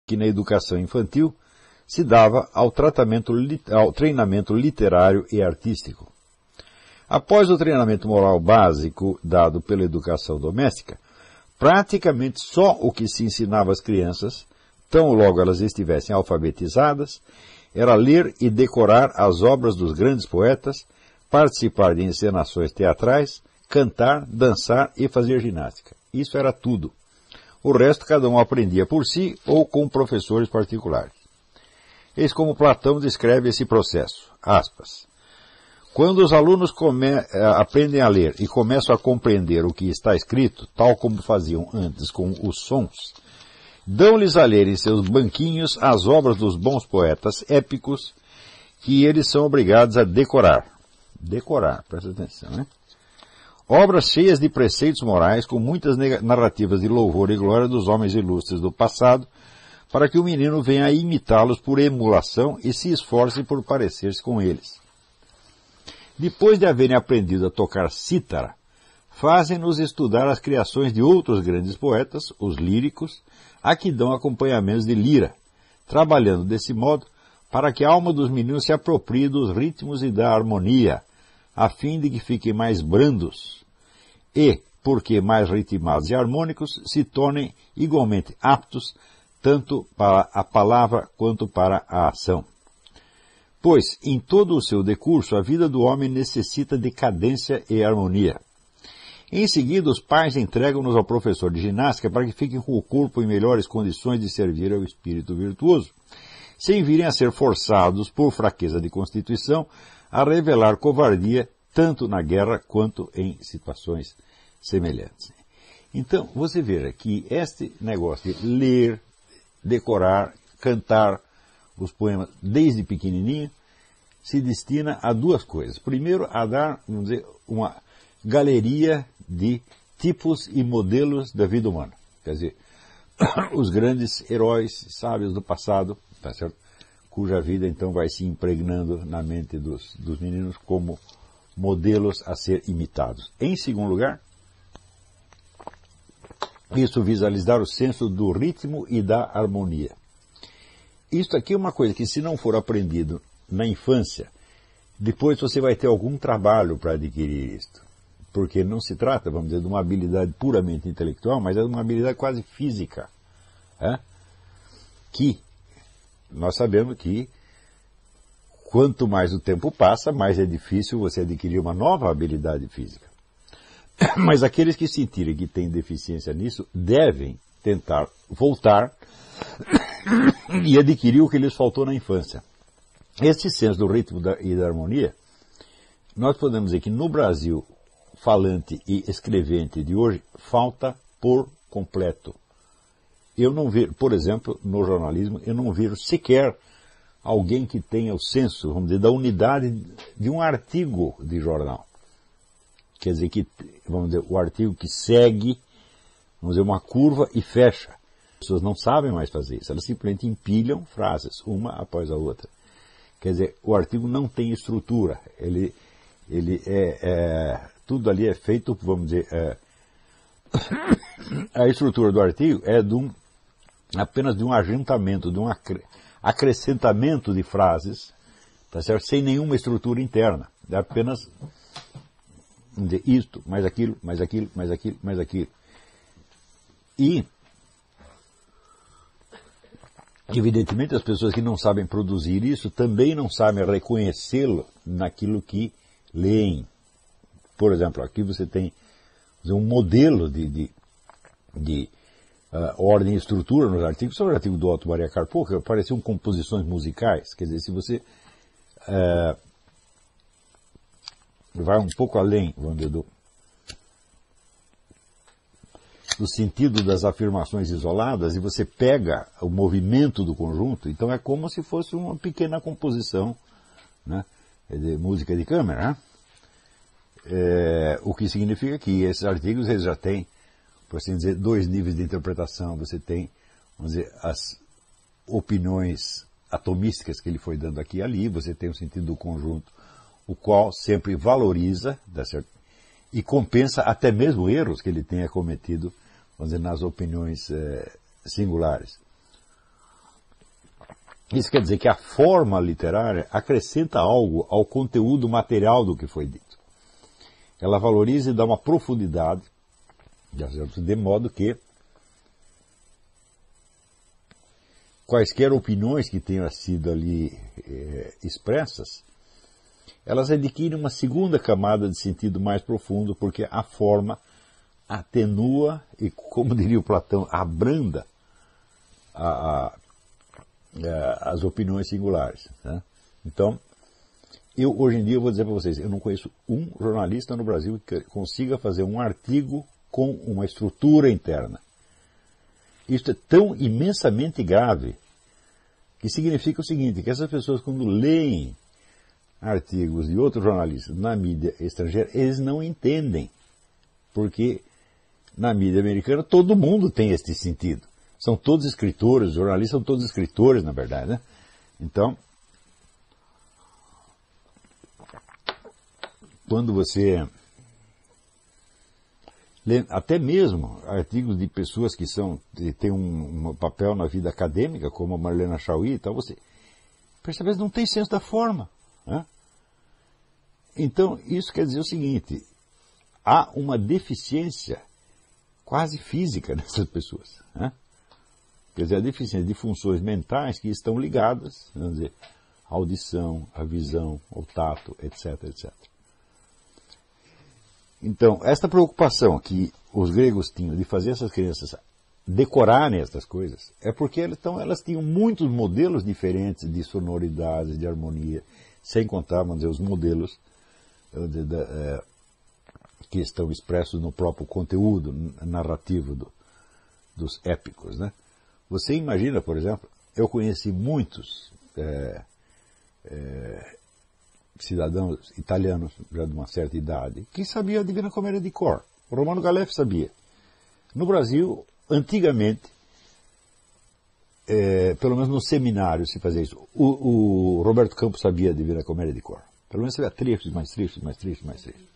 que na educação infantil se dava ao treinamento literário e artístico. Após o treinamento moral básico dado pela educação doméstica, praticamente só o que se ensinava às crianças, tão logo elas estivessem alfabetizadas, era ler e decorar as obras dos grandes poetas, participar de encenações teatrais, cantar, dançar e fazer ginástica. Isso era tudo. O resto cada um aprendia por si ou com professores particulares. Eis como Platão descreve esse processo. Aspas. Quando os alunos aprendem a ler e começam a compreender o que está escrito, tal como faziam antes com os sons, dão-lhes a ler em seus banquinhos as obras dos bons poetas épicos que eles são obrigados a decorar. Decorar, presta atenção, né? Obras cheias de preceitos morais, com muitas narrativas de louvor e glória dos homens ilustres do passado, para que o menino venha a imitá-los por emulação e se esforce por parecer-se com eles. Depois de haverem aprendido a tocar cítara, fazem-nos estudar as criações de outros grandes poetas, os líricos, a que dão acompanhamentos de lira, trabalhando desse modo para que a alma dos meninos se aproprie dos ritmos e da harmonia, a fim de que fiquem mais brandos e, porque mais ritmados e harmônicos, se tornem igualmente aptos tanto para a palavra quanto para a ação. Pois, em todo o seu decurso, a vida do homem necessita de cadência e harmonia. Em seguida, os pais entregam-nos ao professor de ginástica para que fiquem com o corpo em melhores condições de servir ao espírito virtuoso, sem virem a ser forçados, por fraqueza de constituição, a revelar covardia tanto na guerra quanto em situações semelhantes. Então, você veja que este negócio de ler, decorar, cantar os poemas desde pequenininho se destina a duas coisas. Primeiro, a dar, vamos dizer, uma galeria de tipos e modelos da vida humana. Quer dizer, os grandes heróis sábios do passado, tá certo? Cuja vida então vai se impregnando na mente dos meninos como modelos a ser imitados. Em segundo lugar, isso visualizar o senso do ritmo e da harmonia. Isto aqui é uma coisa que, se não for aprendido na infância, depois você vai ter algum trabalho para adquirir isto. Porque não se trata, vamos dizer, de uma habilidade puramente intelectual, mas é de uma habilidade quase física. Que nós sabemos que quanto mais o tempo passa, mais é difícil você adquirir uma nova habilidade física. Mas aqueles que sentirem que têm deficiência nisso, devem tentar voltar e adquirir o que lhes faltou na infância. Esse senso do ritmo e da harmonia, nós podemos dizer que no Brasil, falante e escrevente de hoje, falta por completo. Eu não vejo, por exemplo, no jornalismo, eu não vejo sequer alguém que tenha o senso, vamos dizer, da unidade de um artigo de jornal. Quer dizer, que, vamos dizer, o artigo que segue, vamos dizer, uma curva e fecha. As pessoas não sabem mais fazer isso, elas simplesmente empilham frases, uma após a outra. Quer dizer, o artigo não tem estrutura, tudo ali é feito, vamos dizer, a estrutura do artigo é apenas de um ajuntamento, de um acrescentamento de frases, tá certo? Sem nenhuma estrutura interna, é apenas, vamos dizer, isto, mais aquilo, mais aquilo, mais aquilo, mais aquilo. E, evidentemente, as pessoas que não sabem produzir isso também não sabem reconhecê-lo naquilo que leem. Por exemplo, aqui você tem um modelo de ordem e estrutura nos artigos. Sobre o artigo do Otto Maria Carpo, que pareciam composições musicais. Quer dizer, se você vai um pouco além, vamos dizer, do sentido das afirmações isoladas, e você pega o movimento do conjunto, então é como se fosse uma pequena composição, né, de música de câmara, né? O que significa que esses artigos eles já têm, por assim dizer, dois níveis de interpretação. Você tem, vamos dizer, as opiniões atomísticas que ele foi dando aqui e ali, você tem o sentido do conjunto, o qual sempre valoriza, tá certo? E compensa até mesmo erros que ele tenha cometido, vamos dizer, nas opiniões singulares. Isso quer dizer que a forma literária acrescenta algo ao conteúdo material do que foi dito. Ela valoriza e dá uma profundidade, de modo que quaisquer opiniões que tenham sido ali expressas, elas adquirem uma segunda camada de sentido mais profundo, porque a forma atenua e, como diria o Platão, abranda as opiniões singulares. Né? Então, eu hoje em dia vou dizer para vocês, eu não conheço um jornalista no Brasil que consiga fazer um artigo com uma estrutura interna. Isso é tão imensamente grave que significa o seguinte, que essas pessoas quando leem artigos de outros jornalistas na mídia estrangeira, eles não entendem, porque na mídia americana todo mundo tem este sentido. São todos escritores, os jornalistas são todos escritores, na verdade, né? Então, quando você lê até mesmo artigos de pessoas que têm um papel na vida acadêmica, como a Marlene Chauí e tal, você percebe que não tem senso da forma. Né? Então, isso quer dizer o seguinte, há uma deficiência quase física nessas pessoas. Né? Quer dizer, a deficiência de funções mentais que estão ligadas, vamos dizer, à audição, à visão, ao tato, etc, etc. Então, esta preocupação que os gregos tinham de fazer essas crianças decorarem estas coisas, é porque elas tinham muitos modelos diferentes de sonoridade, de harmonia, sem contar, vamos dizer, os modelos que estão expressos no próprio conteúdo narrativo dos épicos, né? Você imagina, por exemplo, eu conheci muitos cidadãos italianos, já de uma certa idade, que sabiam a Divina Comédia de cor. O Romano Galef sabia. No Brasil, antigamente, pelo menos no seminário se fazia isso. O Roberto Campos sabia a Divina Comédia de cor. Pelo menos sabia trechos, mais trechos, mais trechos, mais trechos.